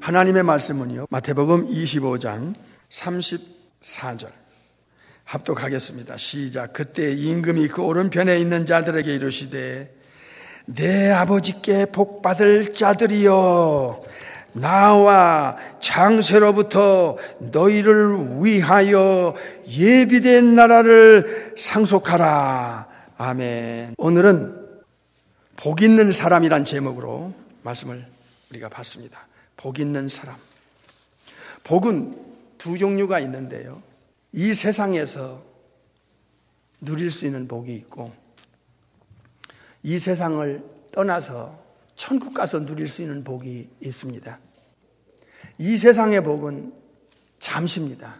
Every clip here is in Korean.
하나님의 말씀은요, 마태복음 25장 34절 합독하겠습니다. 시작. 그때 임금이 그 오른편에 있는 자들에게 이르시되 내 아버지께 복받을 자들이여, 나와 창세로부터 너희를 위하여 예비된 나라를 상속하라. 아멘. 오늘은 복 있는 사람이란 제목으로 말씀을 우리가 봤습니다. 복 있는 사람. 복은 두 종류가 있는데요, 이 세상에서 누릴 수 있는 복이 있고, 이 세상을 떠나서 천국 가서 누릴 수 있는 복이 있습니다. 이 세상의 복은 잠시입니다.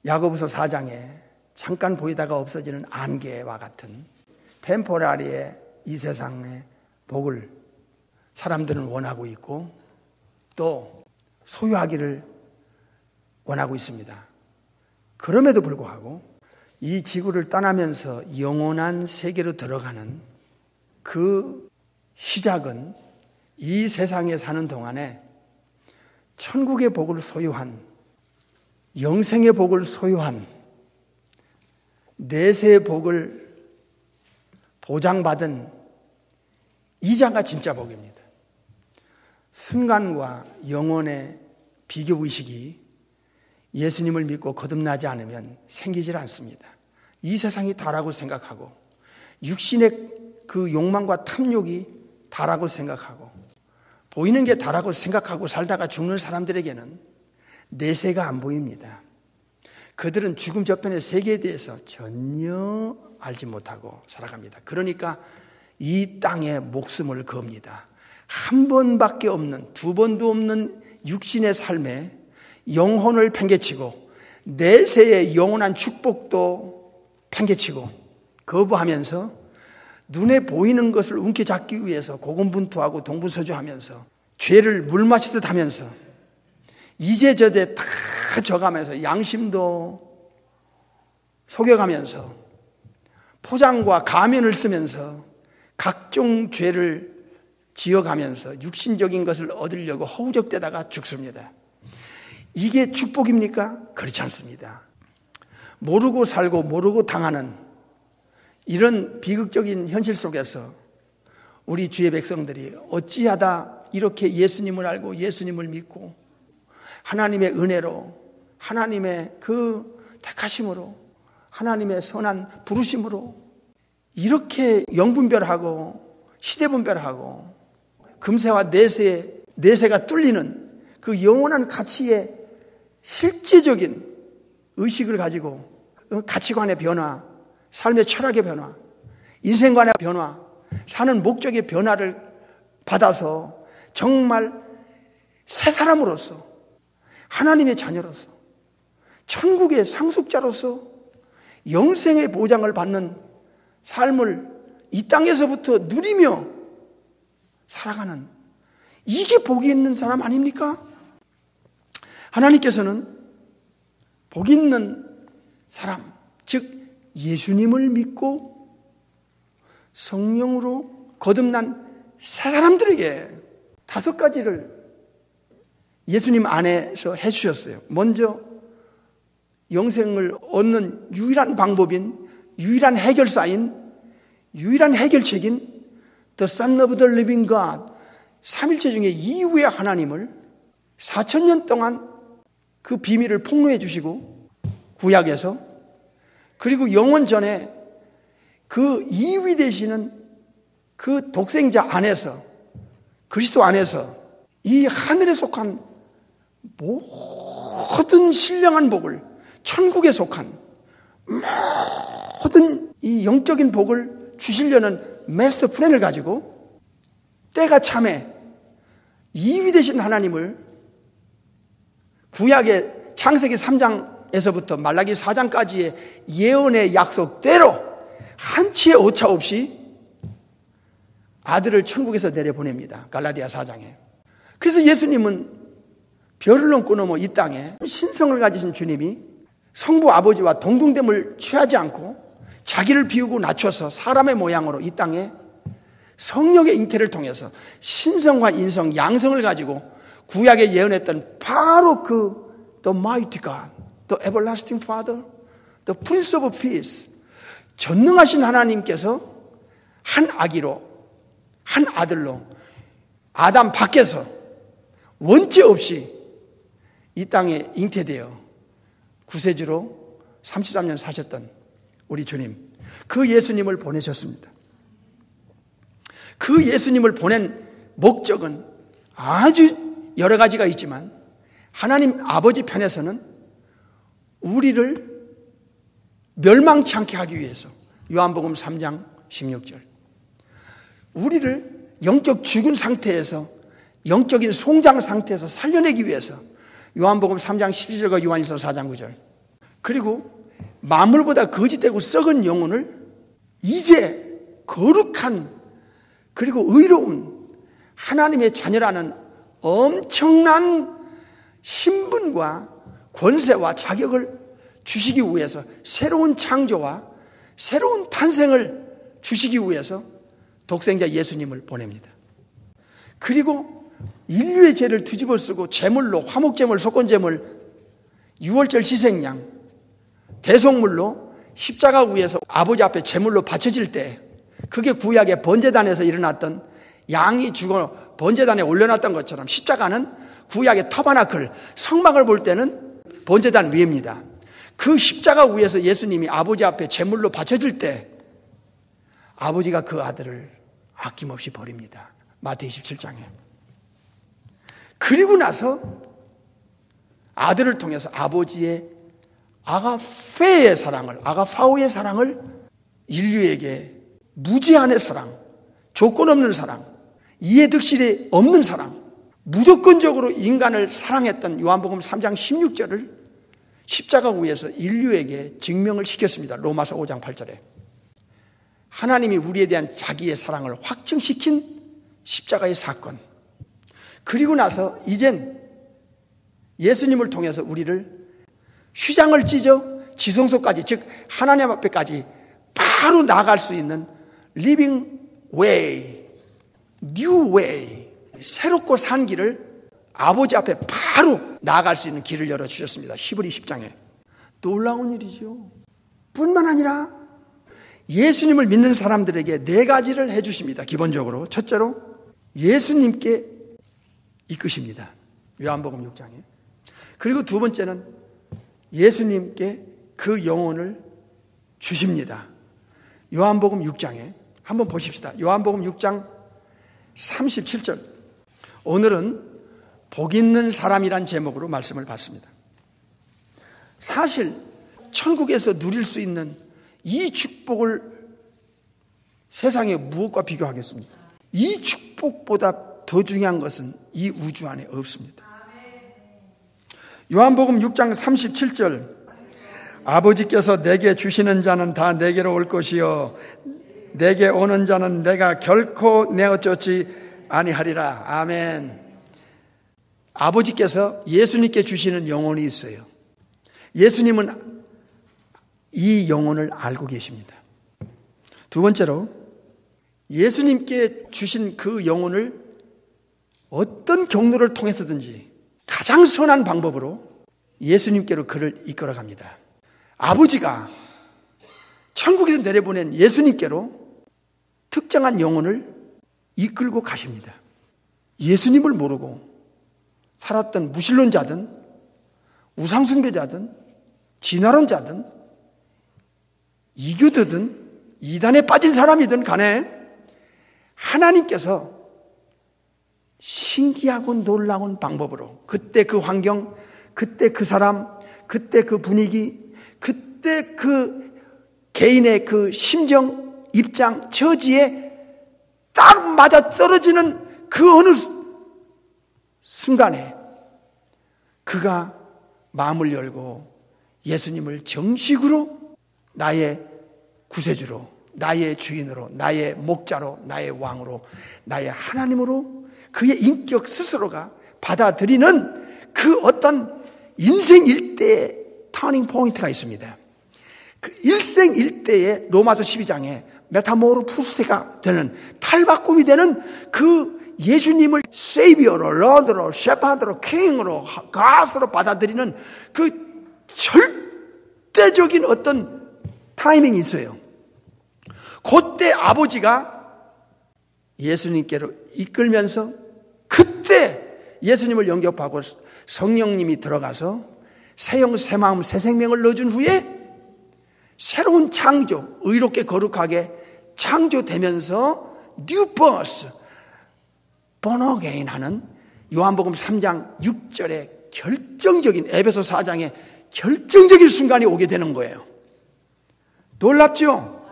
야고보서 4장에 잠깐 보이다가 없어지는 안개와 같은 템포라리의 이 세상의 복을 사람들은 원하고 있고 또 소유하기를 원하고 있습니다. 그럼에도 불구하고 이 지구를 떠나면서 영원한 세계로 들어가는 그 시작은 이 세상에 사는 동안에 천국의 복을 소유한, 영생의 복을 소유한, 내세의 복을 보장받은 이자가 진짜 복입니다. 순간과 영혼의 비교의식이 예수님을 믿고 거듭나지 않으면 생기질 않습니다. 이 세상이 다라고 생각하고, 육신의 그 욕망과 탐욕이 다라고 생각하고, 보이는 게 다라고 생각하고 살다가 죽는 사람들에게는 내세가 안 보입니다. 그들은 죽음 저편의 세계에 대해서 전혀 알지 못하고 살아갑니다. 그러니까 이 땅에 목숨을 겁니다. 한 번밖에 없는, 두 번도 없는 육신의 삶에 영혼을 팽개치고 내세의 영원한 축복도 팽개치고 거부하면서 눈에 보이는 것을 움켜잡기 위해서 고군분투하고 동분서주하면서 죄를 물 마시듯 하면서 이제저제 다 져가면서 양심도 속여가면서 포장과 가면을 쓰면서 각종 죄를 지어가면서 육신적인 것을 얻으려고 허우적대다가 죽습니다. 이게 축복입니까? 그렇지 않습니다. 모르고 살고 모르고 당하는 이런 비극적인 현실 속에서 우리 주의 백성들이 어찌하다 이렇게 예수님을 알고 예수님을 믿고 하나님의 은혜로, 하나님의 그 택하심으로, 하나님의 선한 부르심으로 이렇게 영분별하고 시대분별하고 금세와 내세가 뚫리는 그 영원한 가치의 실제적인 의식을 가지고 가치관의 변화, 삶의 철학의 변화, 인생관의 변화, 사는 목적의 변화를 받아서 정말 새 사람으로서, 하나님의 자녀로서, 천국의 상속자로서 영생의 보장을 받는 삶을 이 땅에서부터 누리며 살아가는, 이게 복이 있는 사람 아닙니까? 하나님께서는 복 있는 사람, 즉 예수님을 믿고 성령으로 거듭난 새 사람들에게 5가지를 예수님 안에서 해주셨어요. 먼저 영생을 얻는 유일한 방법인, 유일한 해결사인, 유일한 해결책인 The Son of the Living God, 삼일체 중에 이후의 하나님을 4000년 동안 그 비밀을 폭로해 주시고 구약에서, 그리고 영원 전에 그 이위 되시는 그 독생자 안에서, 그리스도 안에서 이 하늘에 속한 모든 신령한 복을, 천국에 속한 모든 이 영적인 복을 주시려는 마스터 플랜을 가지고 때가 참에 이위 되신 하나님을 구약의 창세기 3장에서부터 말라기 4장까지의 예언의 약속대로 한치의 오차 없이 아들을 천국에서 내려보냅니다. 갈라디아 4장에. 그래서 예수님은 별을 넘고 넘어 이 땅에 신성을 가지신 주님이 성부 아버지와 동등됨을 취하지 않고 자기를 비우고 낮춰서 사람의 모양으로 이 땅에 성령의 잉태를 통해서 신성과 인성, 양성을 가지고 구약에 예언했던 바로 그 The Mighty God, The Everlasting Father, The Prince of Peace, 전능하신 하나님께서 한 아기로, 한 아들로 아담 밖에서 원죄 없이 이 땅에 잉태되어 구세주로 33년 사셨던 우리 주님, 그 예수님을 보내셨습니다. 그 예수님을 보낸 목적은 아주 여러 가지가 있지만 하나님 아버지 편에서는 우리를 멸망치 않게 하기 위해서, 요한복음 3장 16절, 우리를 영적 죽은 상태에서, 영적인 송장 상태에서 살려내기 위해서, 요한복음 3장 12절과 요한일서 4장 9절, 그리고 만물보다 거짓되고 썩은 영혼을 이제 거룩한 그리고 의로운 하나님의 자녀라는 엄청난 신분과 권세와 자격을 주시기 위해서, 새로운 창조와 새로운 탄생을 주시기 위해서 독생자 예수님을 보냅니다. 그리고 인류의 죄를 뒤집어 쓰고 제물로, 화목제물, 속건제물, 유월절 희생양, 대속물로 십자가 위에서 아버지 앞에 제물로 바쳐질 때, 그게 구약의 번제단에서 일어났던 양이 죽어 번제단에 올려놨던 것처럼 십자가는 구약의 터바나클, 성막을 볼 때는 번제단 위입니다. 그 십자가 위에서 예수님이 아버지 앞에 제물로 바쳐질 때 아버지가 그 아들을 아낌없이 버립니다. 마태복음 27장에. 그리고 나서 아들을 통해서 아버지의 아가페의 사랑을, 아가파오의 사랑을 인류에게 무제한의 사랑, 조건 없는 사랑, 이해득실이 없는 사랑, 무조건적으로 인간을 사랑했던 요한복음 3장 16절을 십자가 위에서 인류에게 증명을 시켰습니다. 로마서 5장 8절에. 하나님이 우리에 대한 자기의 사랑을 확증시킨 십자가의 사건. 그리고 나서 이젠 예수님을 통해서 우리를 휘장을 찢어 지성소까지, 즉 하나님 앞에까지 바로 나아갈 수 있는 living way, new way, 새롭고 산 길을 아버지 앞에 바로 나아갈 수 있는 길을 열어주셨습니다. 히브리 10장에. 놀라운 일이죠. 뿐만 아니라 예수님을 믿는 사람들에게 네 가지를 해주십니다. 기본적으로 첫째로 예수님께 이끄십니다. 요한복음 6장에. 그리고 두 번째는 예수님께 그 영혼을 주십니다. 요한복음 6장에 한번 보십시다. 요한복음 6장 37절. 오늘은 복 있는 사람이란 제목으로 말씀을 받습니다. 사실 천국에서 누릴 수 있는 이 축복을 세상에 무엇과 비교하겠습니까? 이 축복보다 더 중요한 것은 이 우주 안에 없습니다. 요한복음 6장 37절. 아버지께서 내게 주시는 자는 다 내게로 올 것이요 내게 오는 자는 내가 결코 내어쫓지 아니하리라. 아멘. 아버지께서 예수님께 주시는 영혼이 있어요. 예수님은 이 영혼을 알고 계십니다. 두 번째로 예수님께 주신 그 영혼을 어떤 경로를 통해서든지 가장 선한 방법으로 예수님께로 그를 이끌어갑니다. 아버지가 천국에서 내려보낸 예수님께로 특정한 영혼을 이끌고 가십니다. 예수님을 모르고 살았던 무신론자든 우상숭배자든 진화론자든 이교도든 이단에 빠진 사람이든 간에 하나님께서 신기하고 놀라운 방법으로 그때 그 환경, 그때 그 사람, 그때 그 분위기, 그때 그 개인의 그 심정, 입장, 처지에 딱 맞아 떨어지는 그 어느 순간에 그가 마음을 열고 예수님을 정식으로 나의 구세주로, 나의 주인으로, 나의 목자로, 나의 왕으로, 나의 하나님으로 그의 인격 스스로가 받아들이는 그 어떤 인생 일대의 터닝 포인트가 있습니다. 그 일생 일대의 로마서 12장에 메타모르푸스가 되는 탈바꿈이 되는 그 예수님을 세이비어로, 러드로, 셰파드로, 킹으로, 가스로 받아들이는 그 절대적인 어떤 타이밍이 있어요. 그때 아버지가 예수님께로 이끌면서 그때 예수님을 영접하고 성령님이 들어가서 새 영, 새 마음, 새 생명을 넣어준 후에 새로운 창조, 의롭게 거룩하게 창조되면서 뉴 버스, born again 하는 요한복음 3장 6절의 결정적인, 에베소 4장의 결정적인 순간이 오게 되는 거예요. 놀랍죠?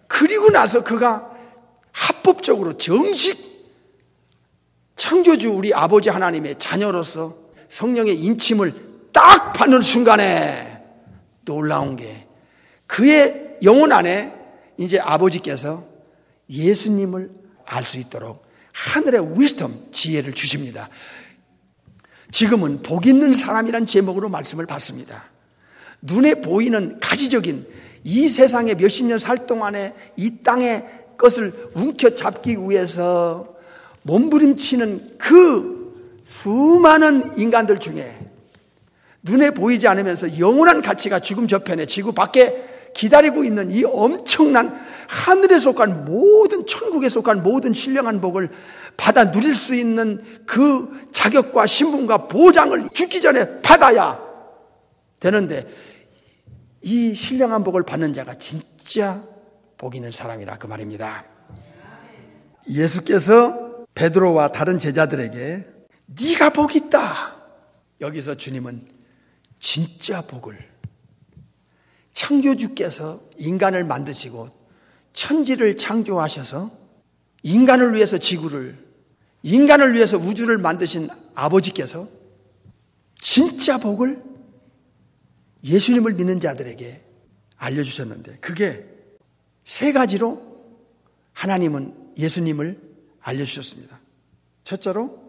그리고 나서 그가 합법적으로 정식 창조주 우리 아버지 하나님의 자녀로서 성령의 인침을 딱 받는 순간에 놀라운 게 그의 영혼 안에 이제 아버지께서 예수님을 알 수 있도록 하늘의 위스덤, 지혜를 주십니다. 지금은 복 있는 사람이란 제목으로 말씀을 받습니다. 눈에 보이는 가시적인 이 세상에 몇십 년 살 동안에 이 땅의 것을 움켜잡기 위해서 몸부림치는 그 수많은 인간들 중에 눈에 보이지 않으면서 영원한 가치가 죽음 저편에 지구 밖에 기다리고 있는 이 엄청난 하늘에 속한 모든, 천국에 속한 모든 신령한 복을 받아 누릴 수 있는 그 자격과 신분과 보장을 죽기 전에 받아야 되는데, 이 신령한 복을 받는 자가 진짜 복 있는 사람이라 그 말입니다. 예수께서 베드로와 다른 제자들에게 네가 복 있다. 여기서 주님은 진짜 복을, 창조주께서 인간을 만드시고 천지를 창조하셔서 인간을 위해서 지구를, 인간을 위해서 우주를 만드신 아버지께서 진짜 복을 예수님을 믿는 자들에게 알려주셨는데, 그게 세 가지로 하나님은 예수님을 알려주셨습니다. 첫째로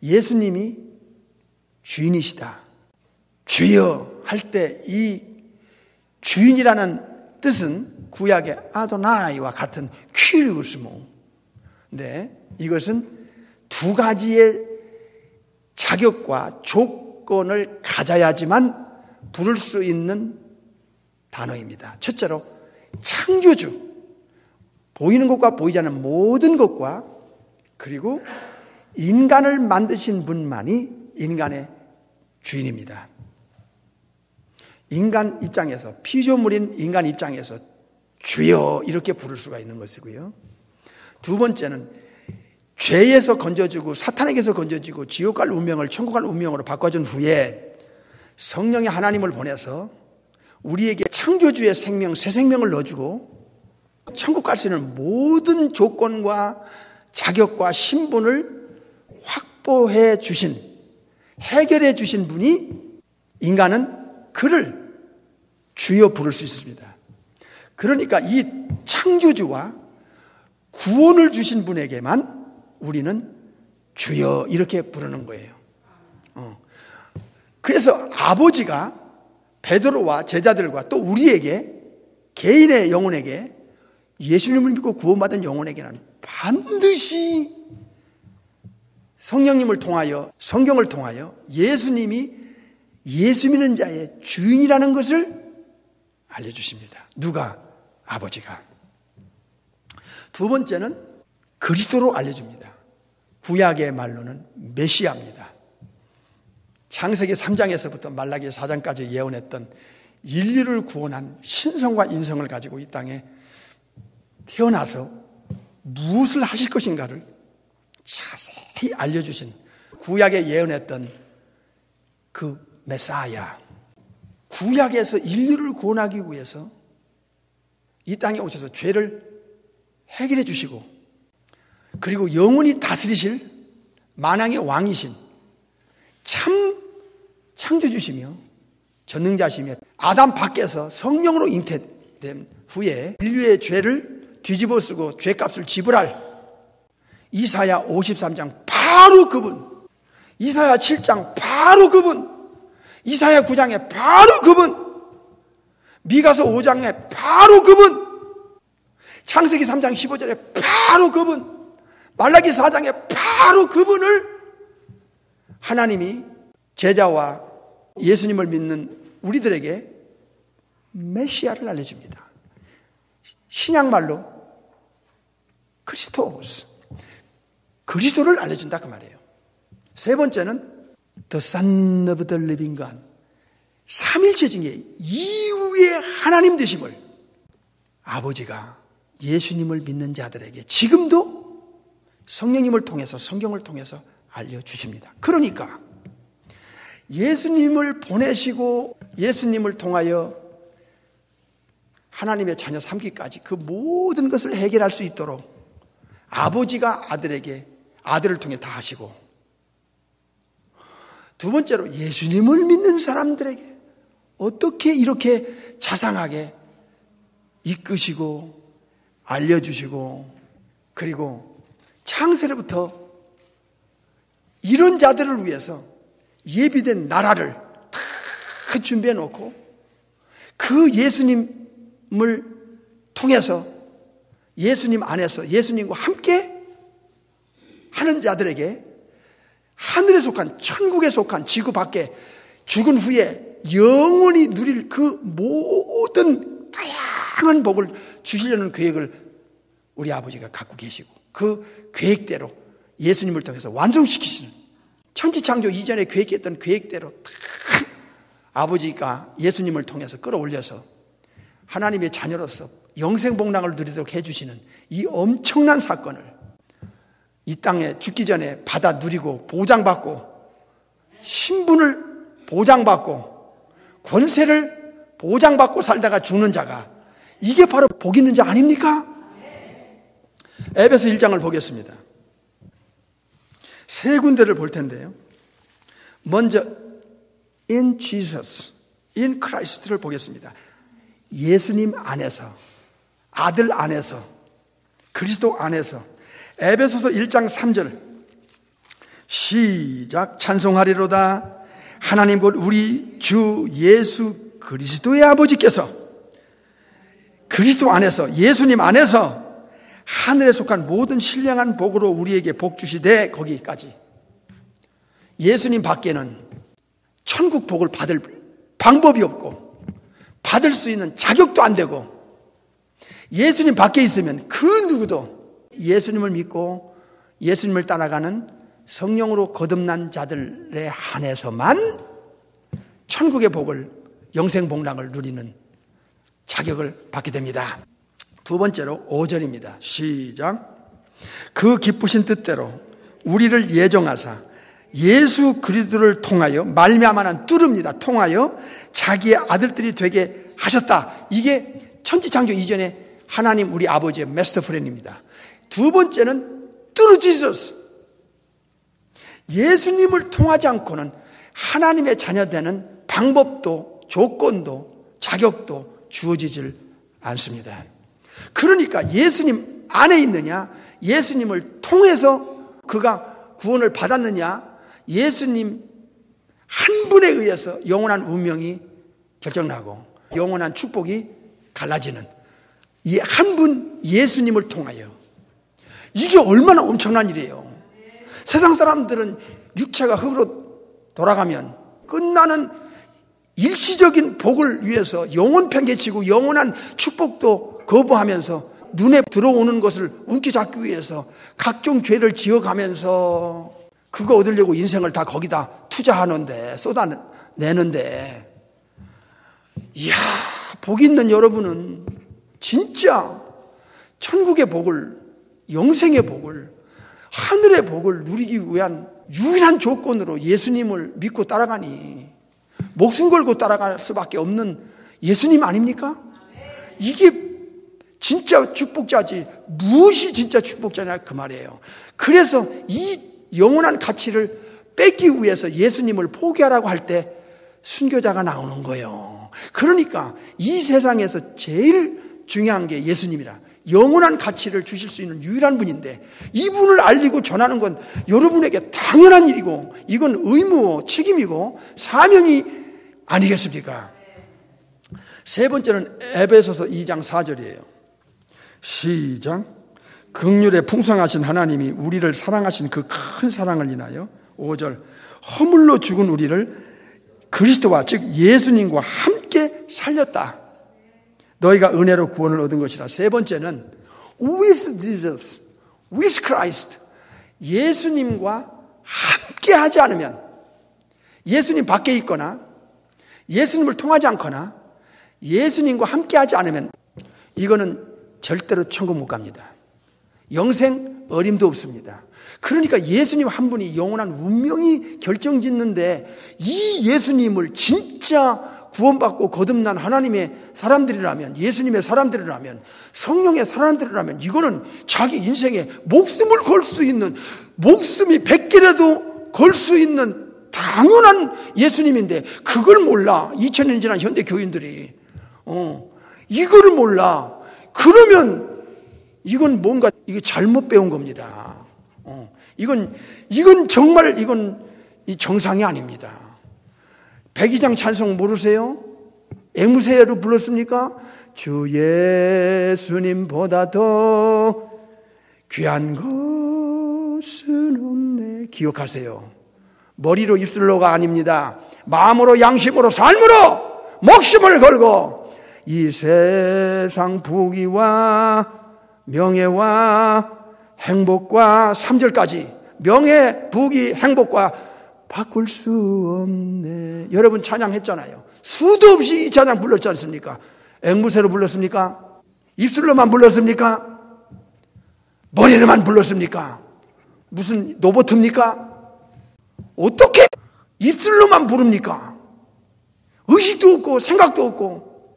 예수님이 주인이시다. 주여 할 때 이 주인이라는 뜻은 구약의 아도나이와 같은 퀴리우스모. 네, 이것은 두 가지의 자격과 조건을 가져야지만 부를 수 있는 단어입니다. 첫째로 창조주, 보이는 것과 보이지 않는 모든 것과, 그리고 인간을 만드신 분만이 인간의 주인입니다. 인간 입장에서, 피조물인 인간 입장에서 주여 이렇게 부를 수가 있는 것이고요. 두 번째는 죄에서 건져주고 사탄에게서 건져주고 지옥 갈 운명을 천국 갈 운명으로 바꿔준 후에 성령의 하나님을 보내서 우리에게 창조주의 생명, 새 생명을 넣어주고 천국 갈 수 있는 모든 조건과 자격과 신분을 확보해 주신, 해결해 주신 분이, 인간은 그를 주여 부를 수 있습니다. 그러니까 이 창조주와 구원을 주신 분에게만 우리는 주여 이렇게 부르는 거예요. 그래서 아버지가 베드로와 제자들과 또 우리에게, 개인의 영혼에게, 예수님을 믿고 구원받은 영혼에게는 반드시 성령님을 통하여, 성경을 통하여 예수님이 예수 믿는 자의 주인이라는 것을 알려주십니다. 누가? 아버지가. 두 번째는 그리스도로 알려줍니다. 구약의 말로는 메시아입니다. 창세기 3장에서부터 말라기 4장까지 예언했던 인류를 구원한 신성과 인성을 가지고 이 땅에 태어나서 무엇을 하실 것인가를 자세히 알려주신, 구약에 예언했던 그 메사야, 구약에서 인류를 구원하기 위해서 이 땅에 오셔서 죄를 해결해 주시고, 그리고 영원히 다스리실 만왕의 왕이신 참 창조주시며 전능자시며 아담 밖에서 성령으로 잉태된 후에 인류의 죄를 뒤집어 쓰고 죄값을 지불할 이사야 53장 바로 그분, 이사야 7장 바로 그분, 이사야 9장에 바로 그분, 미가서 5장에 바로 그분, 창세기 3장 15절에 바로 그분, 말라기 4장에 바로 그분을 하나님이 제자와 예수님을 믿는 우리들에게 메시아를 알려줍니다. 신약말로 크리스토스, 그리스도를 알려준다 그 말이에요. 세 번째는 The Son of the Living God, 삼일체 중에 이후의 하나님 되심을 아버지가 예수님을 믿는 자들에게 지금도 성령님을 통해서, 성경을 통해서 알려주십니다. 그러니까 예수님을 보내시고 예수님을 통하여 하나님의 자녀 삼기까지 그 모든 것을 해결할 수 있도록 아버지가 아들에게, 아들을 통해 다 하시고, 두 번째로 예수님을 믿는 사람들에게 어떻게 이렇게 자상하게 이끄시고 알려주시고, 그리고 창세로부터 이런 자들을 위해서 예비된 나라를 다 준비해 놓고 그 예수님을 통해서 예수님 안에서 예수님과 함께 하는 자들에게 하늘에 속한, 천국에 속한, 지구 밖에 죽은 후에 영원히 누릴 그 모든 다양한 복을 주시려는 계획을 우리 아버지가 갖고 계시고, 그 계획대로 예수님을 통해서 완성시키시는, 천지창조 이전에 계획했던 계획대로 다 아버지가 예수님을 통해서 끌어올려서 하나님의 자녀로서 영생복락을 누리도록 해주시는 이 엄청난 사건을 이 땅에 죽기 전에 받아 누리고 보장받고, 신분을 보장받고 권세를 보장받고 살다가 죽는 자가, 이게 바로 복 있는 자 아닙니까? 에베소 1장을 보겠습니다. 세 군데를 볼 텐데요. 먼저 in Jesus, in Christ를 보겠습니다. 예수님 안에서, 아들 안에서, 그리스도 안에서. 에베소서 1장 3절 시작. 찬송하리로다 하나님 곧 우리 주 예수 그리스도의 아버지께서 그리스도 안에서, 예수님 안에서 하늘에 속한 모든 신령한 복으로 우리에게 복 주시되, 거기까지. 예수님 밖에는 천국 복을 받을 방법이 없고 받을 수 있는 자격도 안 되고, 예수님 밖에 있으면 그 누구도 예수님을 믿고 예수님을 따라가는 성령으로 거듭난 자들에 한해서만 천국의 복을, 영생복락을 누리는 자격을 받게 됩니다. 두 번째로 5절입니다. 시작. 그 기쁘신 뜻대로 우리를 예정하사 예수 그리스도를 통하여 말미암아는 뚫읍니다. 통하여 자기의 아들들이 되게 하셨다. 이게 천지창조 이전에 하나님 우리 아버지의 마스터 플랜입니다. 두 번째는 through Jesus, 예수님을 통하지 않고는 하나님의 자녀되는 방법도 조건도 자격도 주어지질 않습니다. 그러니까 예수님 안에 있느냐, 예수님을 통해서 그가 구원을 받았느냐, 예수님 한 분에 의해서 영원한 운명이 결정나고 영원한 축복이 갈라지는 이 한 분 예수님을 통하여, 이게 얼마나 엄청난 일이에요. 세상 사람들은 육체가 흙으로 돌아가면 끝나는 일시적인 복을 위해서 영원 팽개치고 영원한 축복도 거부하면서 눈에 들어오는 것을 움켜잡기 위해서 각종 죄를 지어가면서 그거 얻으려고 인생을 다 거기다 투자하는데, 쏟아내는데, 이야, 복 있는 여러분은 진짜 천국의 복을, 영생의 복을, 하늘의 복을 누리기 위한 유일한 조건으로 예수님을 믿고 따라가니 목숨 걸고 따라갈 수밖에 없는 예수님 아닙니까? 이게 진짜 축복자지, 무엇이 진짜 축복자냐 그 말이에요. 그래서 이 영원한 가치를 뺏기 위해서 예수님을 포기하라고 할 때 순교자가 나오는 거예요. 그러니까 이 세상에서 제일 중요한 게 예수님이라, 영원한 가치를 주실 수 있는 유일한 분인데, 이분을 알리고 전하는 건 여러분에게 당연한 일이고, 이건 의무, 책임이고 사명이 아니겠습니까? 세 번째는 에베소서 2장 4절이에요. 시작. 긍휼에 풍성하신 하나님이 우리를 사랑하신 그 큰 사랑을 인하여 5절 허물로 죽은 우리를 그리스도와 즉 예수님과 함께 살렸다. 너희가 은혜로 구원을 얻은 것이라. 세 번째는 with Jesus, with Christ. 예수님과 함께 하지 않으면, 예수님 밖에 있거나 예수님을 통하지 않거나 예수님과 함께 하지 않으면 이거는 절대로 천국 못 갑니다. 영생 어림도 없습니다. 그러니까 예수님 한 분이 영원한 운명이 결정짓는데 이 예수님을 진짜 구원받고 거듭난 하나님의 사람들이라면, 예수님의 사람들이라면, 성령의 사람들이라면 이거는 자기 인생에 목숨을 걸 수 있는, 목숨이 100개라도 걸 수 있는 당연한 예수님인데 그걸 몰라. 2000년 지난 현대 교인들이 이거를 몰라. 그러면 이건 뭔가 이게 잘못 배운 겁니다. 이건 정말 이 정상이 아닙니다. 백이장 찬송 모르세요? 앵무새로 불렀습니까? 주 예수님보다 더 귀한 것은 없네. 기억하세요. 머리로 입술로가 아닙니다. 마음으로, 양심으로, 삶으로 목숨을 걸고 이 세상 부귀와 명예와 행복과 3절까지 명예, 부귀, 행복과 바꿀 수 없네. 여러분 찬양했잖아요. 수도 없이 이 찬양 불렀지 않습니까? 앵무새로 불렀습니까? 입술로만 불렀습니까? 머리로만 불렀습니까? 무슨 로봇입니까? 어떻게 입술로만 부릅니까? 의식도 없고 생각도 없고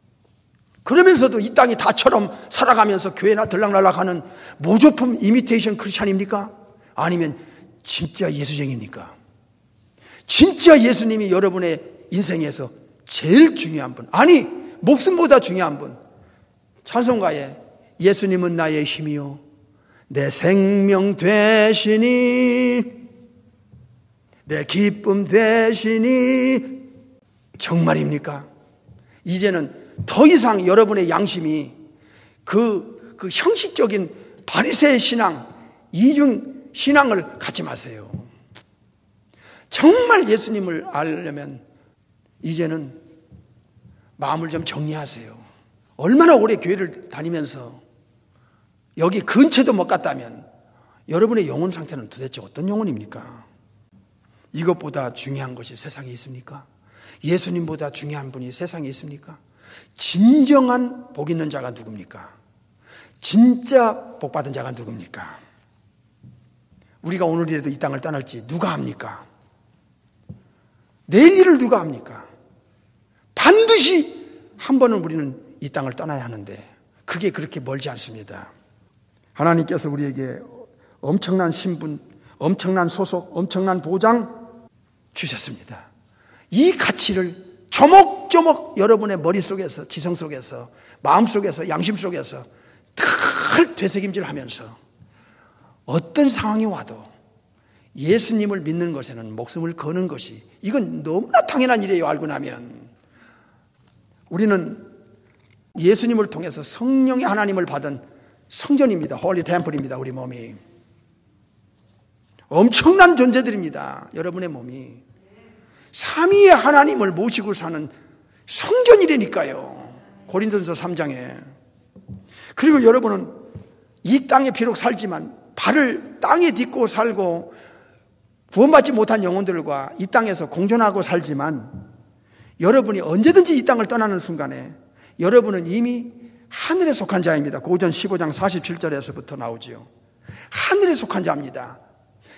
그러면서도 이 땅이 다처럼 살아가면서 교회나 들락날락하는 모조품 이미테이션 크리스찬입니까? 아니면 진짜 예수쟁입니까? 진짜 예수님이 여러분의 인생에서 제일 중요한 분, 아니 목숨보다 중요한 분. 찬송가에 예수님은 나의 힘이요 내 생명 되시니 내 기쁨 되시니 정말입니까? 이제는 더 이상 여러분의 양심이 그 형식적인 바리새의 신앙, 이중 신앙을 갖지 마세요. 정말 예수님을 알려면 이제는 마음을 좀 정리하세요. 얼마나 오래 교회를 다니면서 여기 근처도 못 갔다면 여러분의 영혼 상태는 도대체 어떤 영혼입니까? 이것보다 중요한 것이 세상에 있습니까? 예수님보다 중요한 분이 세상에 있습니까? 진정한 복 있는 자가 누굽니까? 진짜 복 받은 자가 누굽니까? 우리가 오늘이라도 이 땅을 떠날지 누가 합니까? 내일 일을 누가 합니까? 반드시 한 번은 우리는 이 땅을 떠나야 하는데 그게 그렇게 멀지 않습니다. 하나님께서 우리에게 엄청난 신분, 엄청난 소속, 엄청난 보장 주셨습니다. 이 가치를 조목조목 여러분의 머릿속에서, 지성 속에서, 마음 속에서, 양심 속에서 늘 되새김질하면서 어떤 상황이 와도 예수님을 믿는 것에는 목숨을 거는 것이, 이건 너무나 당연한 일이에요. 알고 나면 우리는 예수님을 통해서 성령의 하나님을 받은 성전입니다. 홀리 템플입니다. 우리 몸이 엄청난 존재들입니다. 여러분의 몸이 삼위의 하나님을 모시고 사는 성전이라니까요. 고린도전서 3장에. 그리고 여러분은 이 땅에 비록 살지만 발을 땅에 딛고 살고 구원받지 못한 영혼들과 이 땅에서 공존하고 살지만 여러분이 언제든지 이 땅을 떠나는 순간에 여러분은 이미 하늘에 속한 자입니다. 고전 15장 47절에서부터 나오지요. 하늘에 속한 자입니다.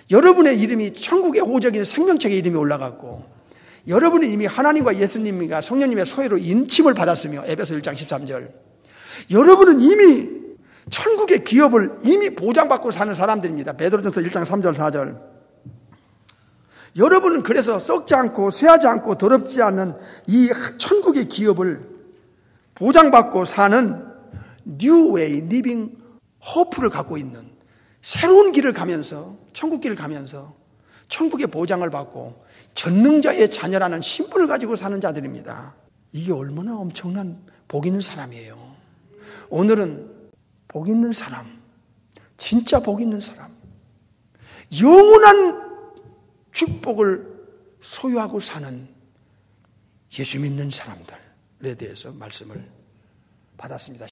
여러분의 이름이 천국의 호적인 생명책에 이름이 올라갔고 여러분은 이미 하나님과 예수님과 성령님의 소유로 인침을 받았으며 에베소 1장 13절 여러분은 이미 천국의 기업을 이미 보장받고 사는 사람들입니다. 베드로전서 1장 3절 4절 여러분은 그래서 썩지 않고 쇠하지 않고 더럽지 않는 이 천국의 기업을 보장받고 사는 New Way Living Hope를 갖고 있는 새로운 길을 가면서 천국 길을 가면서 천국의 보장을 받고 전능자의 자녀라는 신분을 가지고 사는 자들입니다. 이게 얼마나 엄청난 복 있는 사람이에요. 오늘은 복 있는 사람, 진짜 복 있는 사람, 영원한 축복을 소유하고 사는 예수 믿는 사람들에 대해서 말씀을 받았습니다.